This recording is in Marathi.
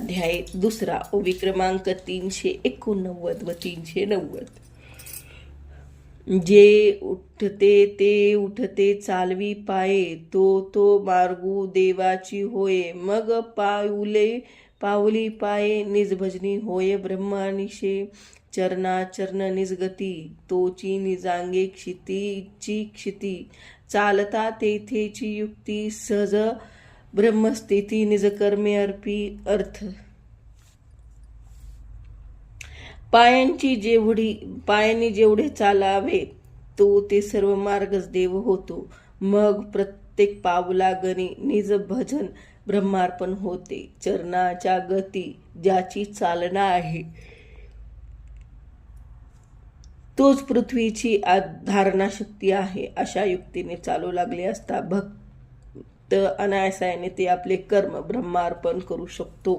अध्याय दुसरा क्रमांक 389 व 390. जे उठते ते उठते चालवी पाये, तो मार्गू देवाची होय. मग पावली पाये निजभजनी होय ब्रह्मानिशे. चरणाचरण निजगती तोची निजांगे क्षितीची क्षिती. चालता तेथेची युक्ती सहज ब्रह्मस्थिती निजकर्मे अर्पी अर्थ. पायांनी जेवढे चालावे तो ते सर्व मार्गच देव होतो. मग प्रत्येक पावलागणी निज भजन ब्रह्मार्पण होते. चरणाच्या गती ज्याची चालना आहे तोच पृथ्वीची धारणा शक्ती आहे. अशा युक्तीने चालू लागले असता भक्त अनायासाने ते आपले कर्म ब्रह्मार्पण करू शकतो.